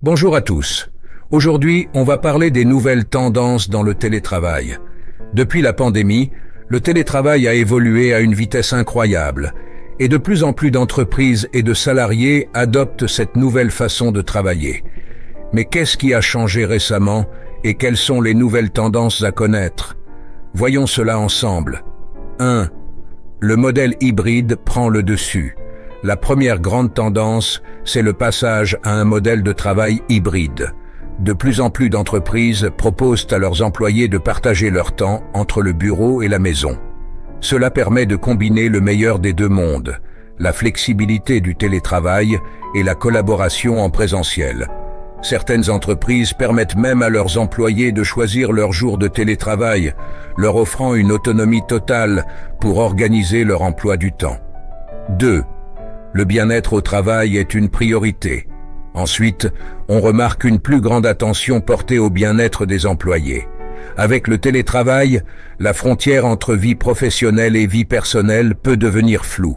Bonjour à tous. Aujourd'hui, on va parler des nouvelles tendances dans le télétravail. Depuis la pandémie, le télétravail a évolué à une vitesse incroyable et de plus en plus d'entreprises et de salariés adoptent cette nouvelle façon de travailler. Mais qu'est-ce qui a changé récemment et quelles sont les nouvelles tendances à connaître? Voyons cela ensemble. 1. Le modèle hybride prend le dessus. La première grande tendance, c'est le passage à un modèle de travail hybride. De plus en plus d'entreprises proposent à leurs employés de partager leur temps entre le bureau et la maison. Cela permet de combiner le meilleur des deux mondes, la flexibilité du télétravail et la collaboration en présentiel. Certaines entreprises permettent même à leurs employés de choisir leur jour de télétravail, leur offrant une autonomie totale pour organiser leur emploi du temps. 2. Le bien-être au travail est une priorité. Ensuite, on remarque une plus grande attention portée au bien-être des employés. Avec le télétravail, la frontière entre vie professionnelle et vie personnelle peut devenir floue.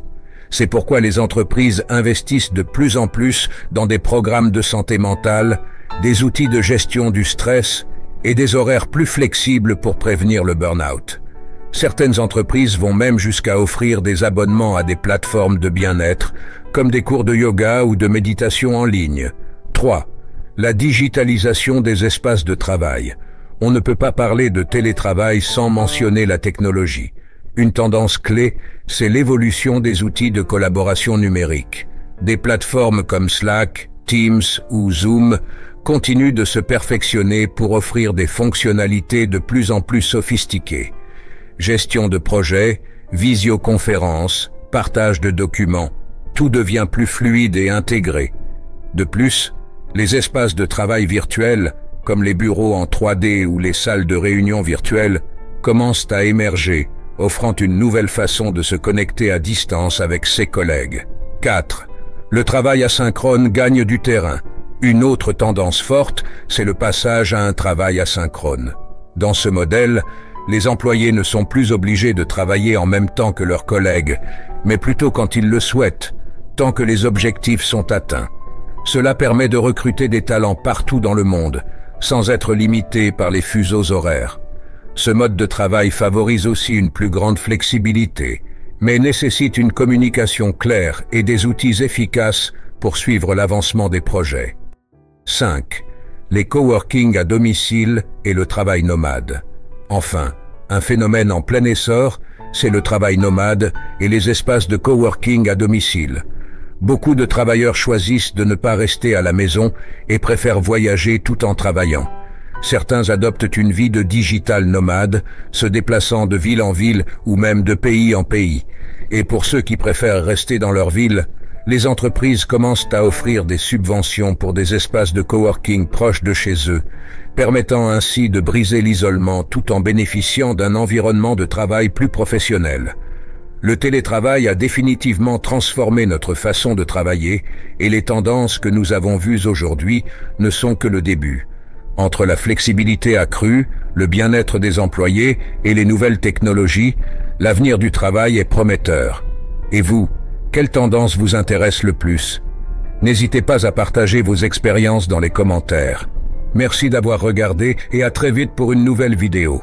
C'est pourquoi les entreprises investissent de plus en plus dans des programmes de santé mentale, des outils de gestion du stress et des horaires plus flexibles pour prévenir le burn-out. Certaines entreprises vont même jusqu'à offrir des abonnements à des plateformes de bien-être, comme des cours de yoga ou de méditation en ligne. 3. La digitalisation des espaces de travail. On ne peut pas parler de télétravail sans mentionner la technologie. Une tendance clé, c'est l'évolution des outils de collaboration numérique. Des plateformes comme Slack, Teams ou Zoom continuent de se perfectionner pour offrir des fonctionnalités de plus en plus sophistiquées. Gestion de projets, visioconférences, partage de documents, tout devient plus fluide et intégré. De plus, les espaces de travail virtuels, comme les bureaux en 3D ou les salles de réunion virtuelles, commencent à émerger, offrant une nouvelle façon de se connecter à distance avec ses collègues. 4. Le travail asynchrone gagne du terrain. Une autre tendance forte, c'est le passage à un travail asynchrone. Dans ce modèle, les employés ne sont plus obligés de travailler en même temps que leurs collègues, mais plutôt quand ils le souhaitent, tant que les objectifs sont atteints. Cela permet de recruter des talents partout dans le monde, sans être limité par les fuseaux horaires. Ce mode de travail favorise aussi une plus grande flexibilité, mais nécessite une communication claire et des outils efficaces pour suivre l'avancement des projets. 5. Les coworking à domicile et le travail nomade. Enfin, un phénomène en plein essor, c'est le travail nomade et les espaces de coworking à domicile. Beaucoup de travailleurs choisissent de ne pas rester à la maison et préfèrent voyager tout en travaillant. Certains adoptent une vie de digital nomade, se déplaçant de ville en ville ou même de pays en pays. Et pour ceux qui préfèrent rester dans leur ville, les entreprises commencent à offrir des subventions pour des espaces de coworking proches de chez eux, permettant ainsi de briser l'isolement tout en bénéficiant d'un environnement de travail plus professionnel. Le télétravail a définitivement transformé notre façon de travailler et les tendances que nous avons vues aujourd'hui ne sont que le début. Entre la flexibilité accrue, le bien-être des employés et les nouvelles technologies, l'avenir du travail est prometteur. Et vous, quelle tendance vous intéresse le plus? N'hésitez pas à partager vos expériences dans les commentaires. Merci d'avoir regardé et à très vite pour une nouvelle vidéo.